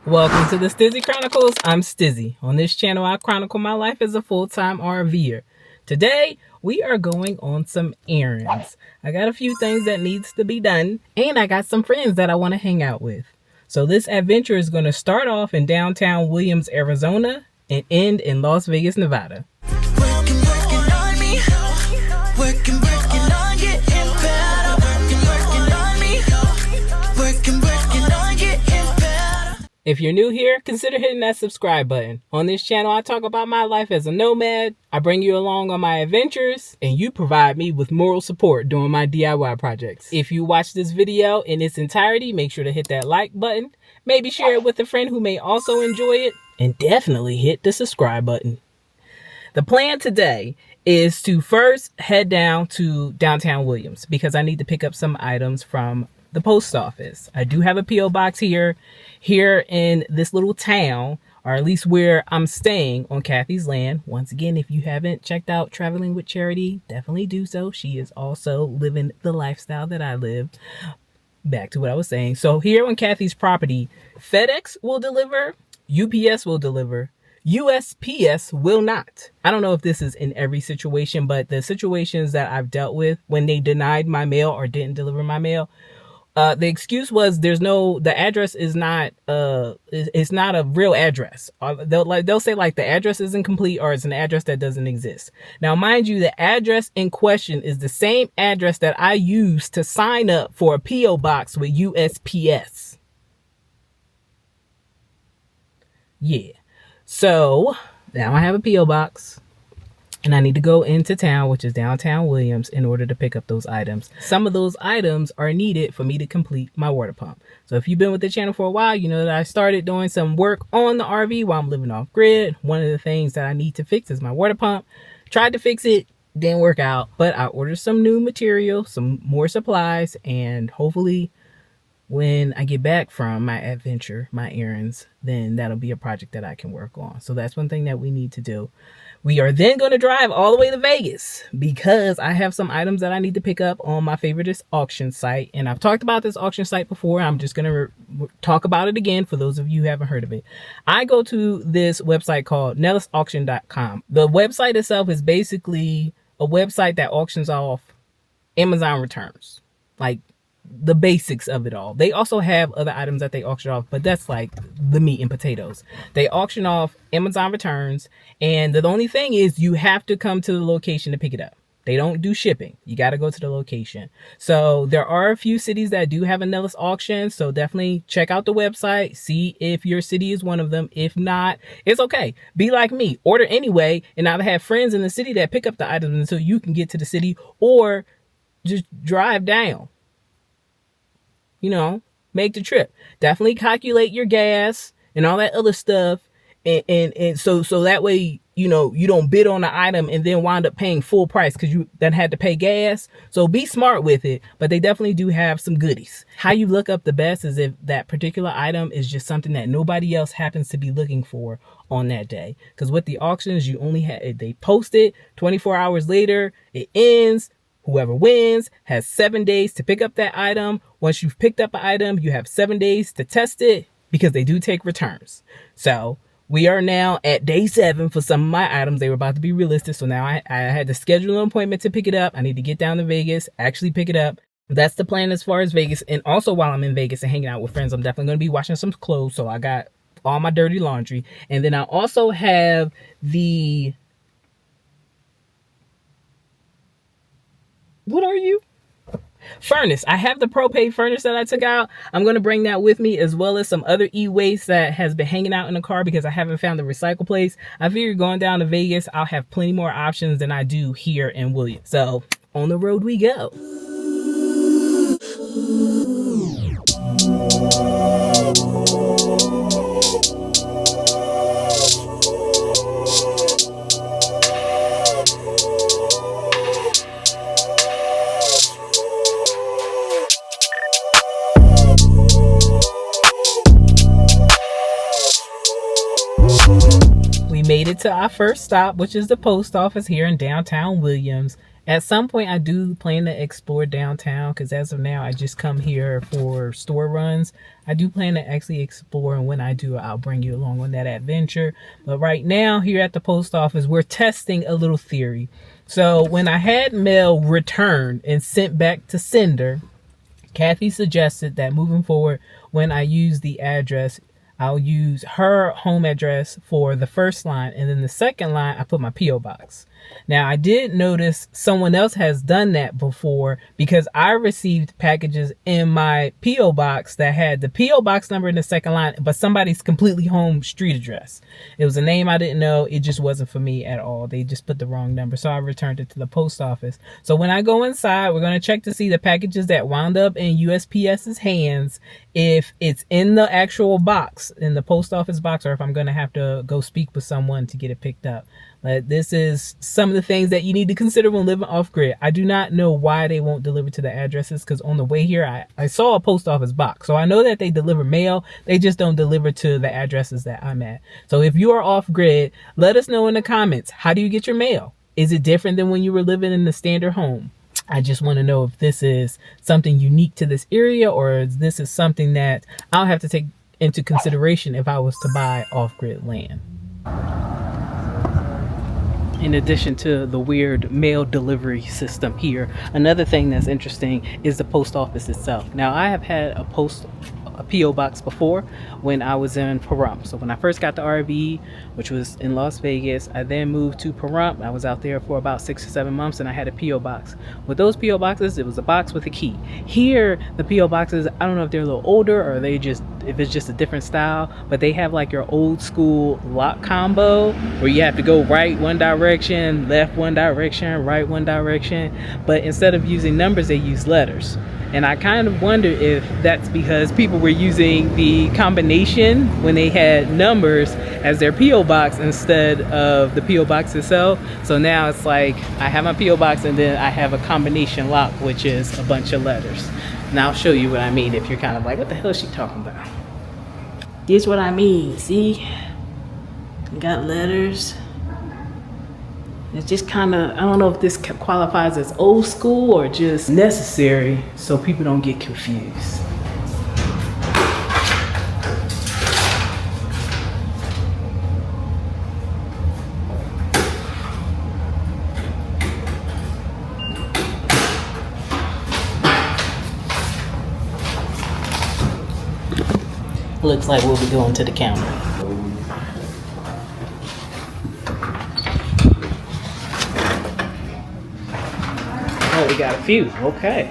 Welcome to the Stizzy Chronicles. I'm Stizzy. On this channel, I chronicle my life as a full-time RVer. Today, we are going on some errands. I got a few things that needs to be done, and I got some friends that I want to hang out with. So this adventure is going to start off in downtown Williams, Arizona, and end in Las Vegas, Nevada. If you're new here, consider hitting that subscribe button. On this channel, I talk about my life as a nomad. I bring you along on my adventures, and you provide me with moral support during my DIY projects. If you watch this video in its entirety, make sure to hit that like button. Maybe share it with a friend who may also enjoy it, and definitely hit the subscribe button. The plan today is to first head down to downtown Williams because I need to pick up some items from the post office. I do have a PO box here in this little town, or at least where I'm staying on Kathy's land. Once again, if you haven't checked out Traveling with Charity, definitely do so. She is also living the lifestyle that I live. Back to what I was saying. So here on Kathy's property, FedEx will deliver, UPS will deliver, USPS will not. I don't know if this is in every situation, but the situations that I've dealt with when they denied my mail or didn't deliver my mail, the excuse was the address is not it's not a real address. They'll say like the address isn't complete or it's an address that doesn't exist. Now, mind you, the address in question is the same address that I used to sign up for a PO box with USPS. Yeah. So now I have a PO box. And I need to go into town, which is downtown Williams, in order to pick up those items. Some of those items are needed for me to complete my water pump. So if you've been with the channel for a while, you know that I started doing some work on the RV while I'm living off grid. One of the things that I need to fix is my water pump. Tried to fix it, didn't work out, but I ordered some new material, some more supplies, and hopefully when I get back from my adventure, my errands, then that'll be a project that I can work on. So that's one thing that we need to do. We are then going to drive all the way to Vegas because I have some items that I need to pick up on my favorite auction site. And I've talked about this auction site before. I'm just going to talk about it again for those of you who haven't heard of it. I go to this website called nellisauction.com. The website itself is basically a website that auctions off Amazon returns, like the basics of it all. They also have other items that they auction off, but that's like the meat and potatoes. They auction off Amazon returns, and the only thing is you have to come to the location to pick it up. They don't do shipping. You got to go to the location. So there are a few cities that do have a Nellis auction, so definitely check out the website, see if your city is one of them. If not, it's okay. Be like me, order anyway, and either have friends in the city that pick up the items until you can get to the city, or just drive down. You know, make the trip. Definitely calculate your gas and all that other stuff. And so that way, you know, you don't bid on the item and then wind up paying full price because you then had to pay gas. So be smart with it. But they definitely do have some goodies. How you look up the best is if that particular item is just something that nobody else happens to be looking for on that day. Because with the auctions, you only have, they post it 24 hours later, it ends. Whoever wins has 7 days to pick up that item. Once you've picked up an item, you have 7 days to test it because they do take returns. So we are now at day 7 for some of my items. They were about to be relisted. So now I had to schedule an appointment to pick it up. I need to get down to Vegas, actually pick it up. That's the plan as far as Vegas. And also while I'm in Vegas and hanging out with friends, I'm definitely going to be washing some clothes. So I got all my dirty laundry. And then I also have the... What are you? Furnace. I have the propane furnace that I took out. I'm going to bring that with me, as well as some other e-waste that has been hanging out in the car because I haven't found the recycle place. I figured going down to Vegas, I'll have plenty more options than I do here in Williams. So on the road we go. Made it to our first stop, which is the post office here in downtown Williams, At some point, I do plan to explore downtown because as of now, I just come here for store runs. I do plan to actually explore, and when I do, I'll bring you along on that adventure. But right now, here at the post office, we're testing a little theory. So when I had mail returned and sent back to sender, Kathy suggested that moving forward, when I use the address, I'll use her home address for the first line, and then the second line, I put my PO box. Now, I did notice someone else has done that before because I received packages in my PO box that had the PO box number in the second line, but somebody's completely home street address. It was a name I didn't know. It just wasn't for me at all. They just put the wrong number, so I returned it to the post office. So when I go inside, we're going to check to see the packages that wound up in USPS's hands, if it's in the actual box, in the post office box, or if I'm going to have to go speak with someone to get it picked up. But this is some of the things that you need to consider when living off grid. I do not know why they won't deliver to the addresses, because on the way here, I saw a post office box. So I know that they deliver mail. They just don't deliver to the addresses that I'm at. So if you are off grid, let us know in the comments. How do you get your mail? Is it different than when you were living in the standard home? I just want to know if this is something unique to this area, or if this is something that I'll have to take into consideration if I was to buy off-grid land. In addition to the weird mail delivery system here, another thing that's interesting is the post office itself. Now, I have had a PO box before when I was in Pahrump. So when I first got the RV, which was in Las Vegas, I then moved to Pahrump. I was out there for about 6 or 7 months, and I had a PO box. With those PO boxes, it was a box with a key. Here, the PO boxes, I don't know if they're a little older or if it's just a different style, but they have like your old school lock combo where you have to go right one direction, left one direction, right one direction. But instead of using numbers, they use letters. And I kind of wonder if that's because people were using the combination when they had numbers as their PO box instead of the PO box itself. So now it's like I have my PO box and then I have a combination lock, which is a bunch of letters. And I'll show you what I mean if you're kind of like, what the hell is she talking about? Here's what I mean. See, you got letters. It's just kind of, I don't know if this qualifies as old school or just necessary so people don't get confused. Looks like we'll be going to the counter. Oh, we got a few. Okay.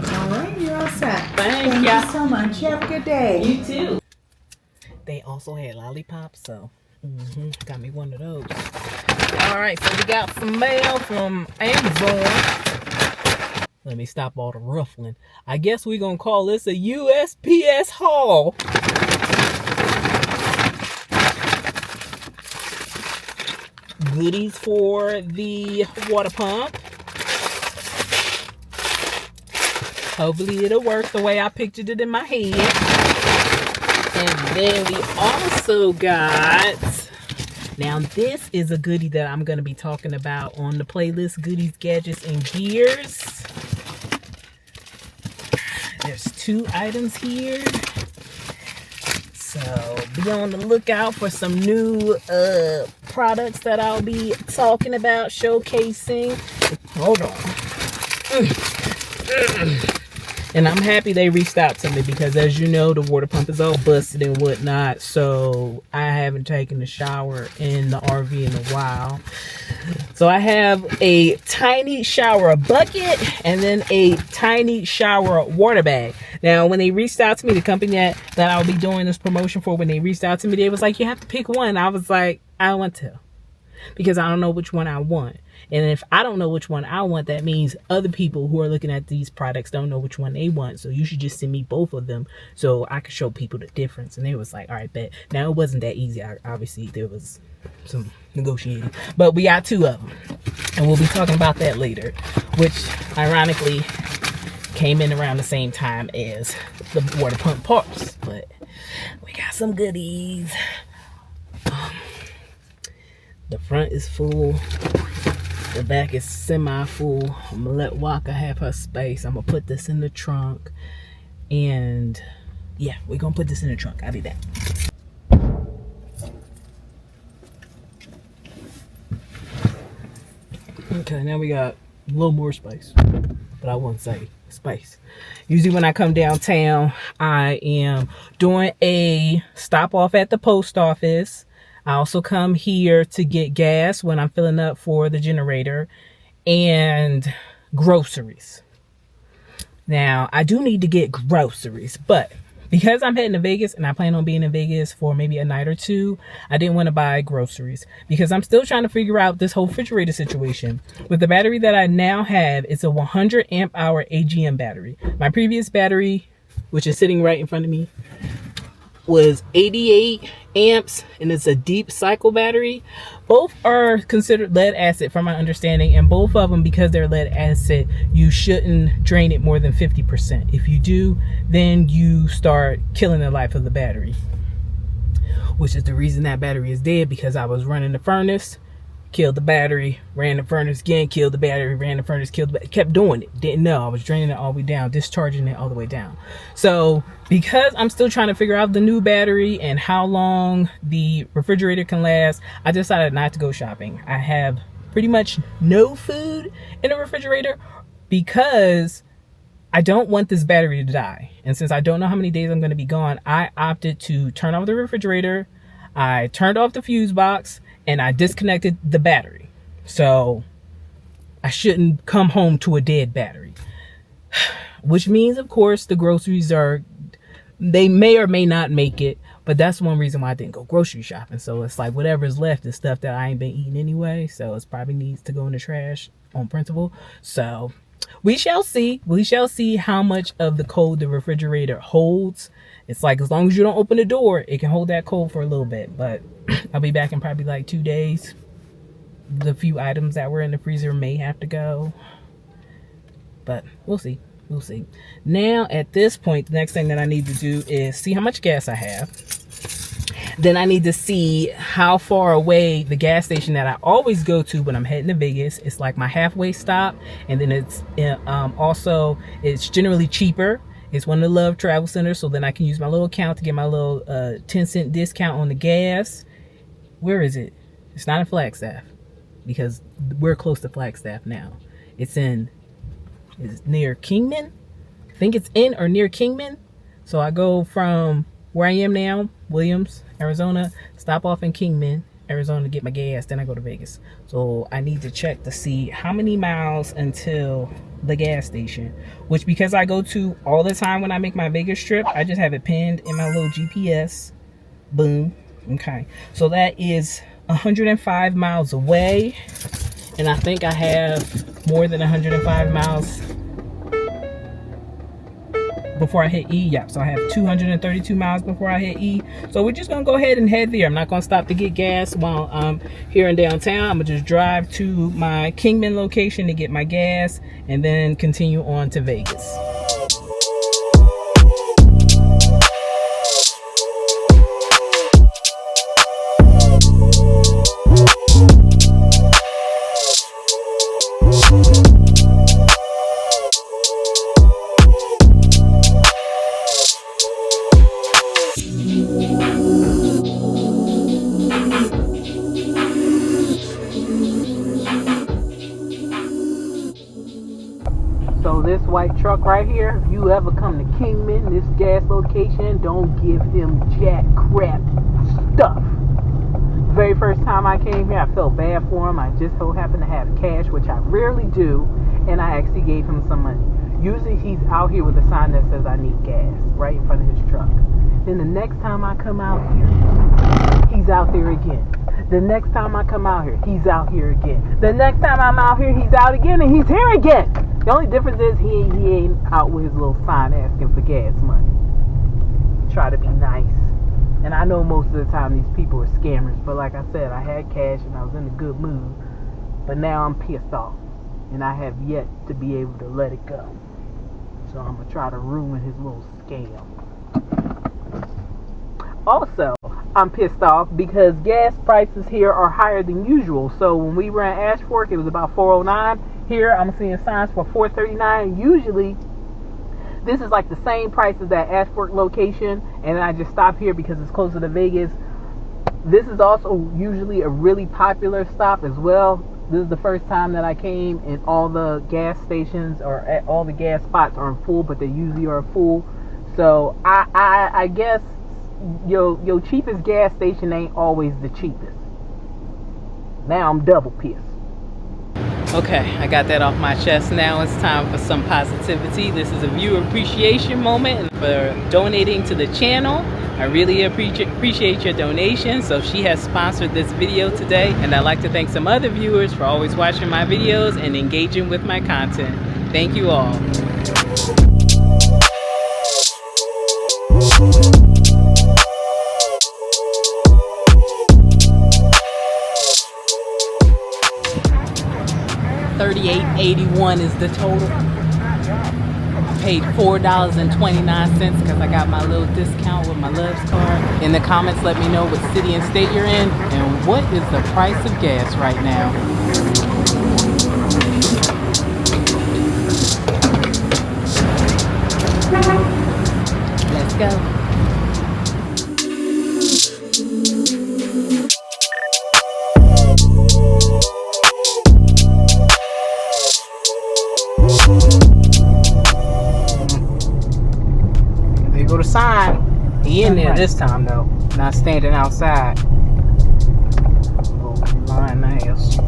All right, you're all set. Thank you so much. You have a good day. You too. They also had lollipops, so got me one of those. All right, so we got some mail from Amazon. Let me stop all the ruffling. I guess we're going to call this a USPS haul. Goodies for the water pump. Hopefully it'll work the way I pictured it in my head. And then we also got, now this is a goodie that I'm going to be talking about on the playlist, Goodies, Gadgets, and Gears. There's 2 items here. So be on the lookout for some new products that I'll be talking about, showcasing. Hold on. And I'm happy they reached out to me because, as you know, the water pump is all busted and whatnot. So I haven't taken a shower in the RV in a while. So I have a tiny shower bucket and then a tiny shower water bag. Now, when they reached out to me, the company that I'll be doing this promotion for, when they reached out to me, they was like, you have to pick one. I was like, I don't want to, because I don't know which one I want. And if I don't know which one I want, that means other people who are looking at these products don't know which one they want. So you should just send me both of them so I can show people the difference. And they was like, all right, bet. Now, it wasn't that easy. Obviously, there was some negotiating. But we got 2 of them. And we'll be talking about that later, which ironically came in around the same time as the water pump parts. But we got some goodies. The front is full. The back is semi-full. I'm gonna let Waka have her space. I'm gonna put this in the trunk. And yeah, we're gonna put this in the trunk. I'll be back. Okay, now we got a little more space. But I won't say space. Usually when I come downtown, I am doing a stop off at the post office. I also come here to get gas when I'm filling up for the generator and groceries. Now, I do need to get groceries, but because I'm heading to Vegas and I plan on being in Vegas for maybe a night or two, I didn't want to buy groceries because I'm still trying to figure out this whole refrigerator situation. With the battery that I now have, it's a 100 amp hour AGM battery. My previous battery, which is sitting right in front of me, was 88 amps and it's a deep cycle battery. Both are considered lead acid from my understanding, and both of them, because they're lead acid, you shouldn't drain it more than 50%. If you do, then you start killing the life of the battery, which is the reason that battery is dead, because I was running the furnace, killed the battery, ran the furnace again, killed the battery, ran the furnace, killed the battery, kept doing it. Didn't know I was draining it all the way down, discharging it all the way down. So because I'm still trying to figure out the new battery and how long the refrigerator can last, I decided not to go shopping. I have pretty much no food in the refrigerator because I don't want this battery to die. And since I don't know how many days I'm going to be gone, I opted to turn off the refrigerator. I turned off the fuse box and I disconnected the battery. So I shouldn't come home to a dead battery. Which means, of course, the groceries they may or may not make it. But that's one reason why I didn't go grocery shopping. So it's like whatever's left is stuff that I ain't been eating anyway. So it probably needs to go in the trash on principle. So we shall see. We shall see how much of the cold the refrigerator holds. It's like, as long as you don't open the door, it can hold that cold for a little bit. But I'll be back in probably like 2 days. The few items that were in the freezer may have to go. But we'll see. We'll see. Now, at this point, the next thing that I need to do is see how much gas I have. Then I need to see how far away the gas station that I always go to when I'm heading to Vegas. It's like my halfway stop. And then it's also, it's generally cheaper. It's one of the Love Travel Centers, so then I can use my little account to get my little 10-cent discount on the gas. Where is it? It's not in Flagstaff, because we're close to Flagstaff now. It's near Kingman. I think it's in or near Kingman. So I go from where I am now, Williams, Arizona, stop off in Kingman, Arizona to get my gas, then I go to Vegas. So I need to check to see how many miles until the gas station, which, because I go to all the time when I make my Vegas trip, I just have it pinned in my little GPS. Boom. Okay, so that is 105 miles away, and I think I have more than 105 miles before I hit E. Yep, so I have 232 miles before I hit E. So we're just gonna go ahead and head there. I'm not gonna stop to get gas while I'm here in downtown. I'm gonna just drive to my Kingman location to get my gas and then continue on to Vegas. So this white truck right here, if you ever come to Kingman, this gas location, don't give him jack crap stuff. The very first time I came here, I felt bad for him. I just so happened to have cash, which I rarely do, and I actually gave him some money. Usually he's out here with a sign that says I need gas right in front of his truck. Then the next time I come out here, he's out there again. The next time I come out here, he's out here again. The next time I'm out here, he's out again, and he's here again. The only difference is he ain't out with his little sign asking for gas money. Try to be nice. And I know most of the time these people are scammers, but like I said, I had cash and I was in a good mood. But now I'm pissed off, and I have yet to be able to let it go. So I'm going to try to ruin his little scam. Also, I'm pissed off because gas prices here are higher than usual. So when we were in Ash Fork, it was about $4.09. Here, I'm seeing signs for $4.39. Usually, this is like the same price as that Ash Fork location, and I just stopped here because it's closer to Vegas. This is also usually a really popular stop as well. This is the first time that I came and all the gas stations or all the gas spots aren't full, but they usually are full. So I guess your cheapest gas station ain't always the cheapest. Now I'm double pissed. Okay, I got that off my chest. Now it's time for some positivity. This is a viewer appreciation moment, and for donating to the channel, I really appreciate your donation. So she has sponsored this video today, and I'd like to thank some other viewers for always watching my videos and engaging with my content. Thank you all. $38.81 is the total. I paid $4.29 because I got my little discount with my Love's card. In the comments, let me know what city and state you're in and what is the price of gas right now. Let's go. There go the sign. He in there this time though, not standing outside. Oh, lying ass.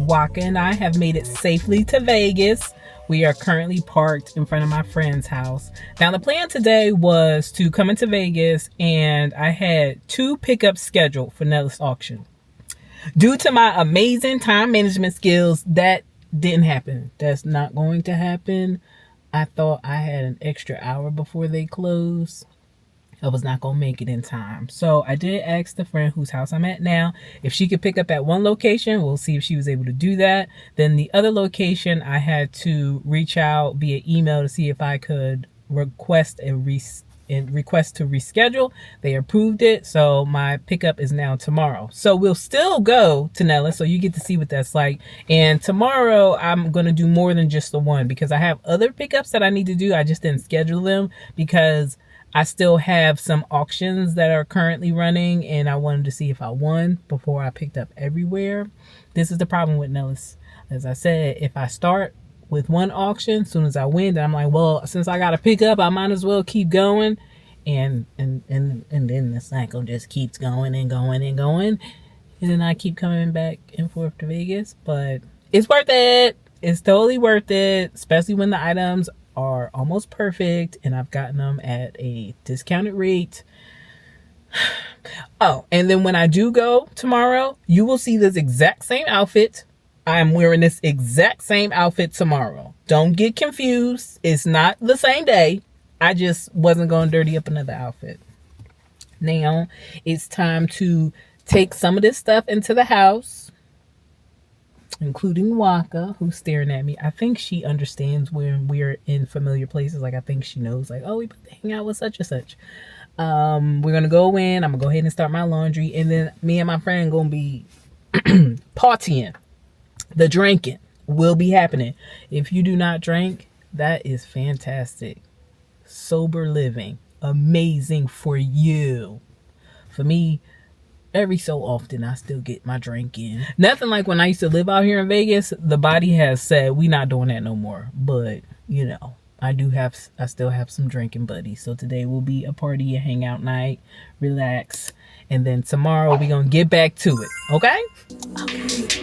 Waka and I have made it safely to Vegas. We are currently parked in front of my friend's house. Now the plan today was to come into Vegas, and I had 2 pickups scheduled for Nellis auction. Due to my amazing time management skills, that didn't happen. That's not going to happen. I thought I had an extra hour before they closed. I was not going to make it in time. So I did ask the friend whose house I'm at now if she could pick up at one location. We'll see if she was able to do that. Then the other location, I had to reach out via email to see if I could request to reschedule. They approved it. So my pickup is now tomorrow. So we'll still go to Nellis. So you get to see what that's like. And tomorrow I'm going to do more than just the one because I have other pickups that I need to do. I just didn't schedule them because I still have some auctions that are currently running, and I wanted to see if I won before I picked up everywhere. This is the problem with Nellis. As I said, if I start with one auction, as soon as I win, then I'm like, well, since I got to pick up, I might as well keep going. And then the cycle just keeps going and going and going. And then I keep coming back and forth to Vegas. But it's worth it. It's totally worth it, especially when the items are almost perfect and I've gotten them at a discounted rate. Oh, and then when I do go tomorrow, you will see this exact same outfit. I'm wearing this exact same outfit tomorrow. Don't get confused. It's not the same day. I just wasn't going to dirty up another outfit. Now it's time to take some of this stuff into the house, including Waka, who's staring at me. I think she understands when we're in familiar places. Like, I think she knows, like, oh, we about to hang out with such and such. We're going to go in. I'm going to go ahead and start my laundry. And then me and my friend going to be partying. The drinking will be happening. If you do not drink, that is fantastic. Sober living. Amazing for you. For me, every so often, I still get my drink in. Nothing like when I used to live out here in Vegas. The body has said, we not doing that no more. But, you know, I still have some drinking buddies. So today will be a party, a hangout night, relax. And then tomorrow we're going to get back to it. Okay? Okay.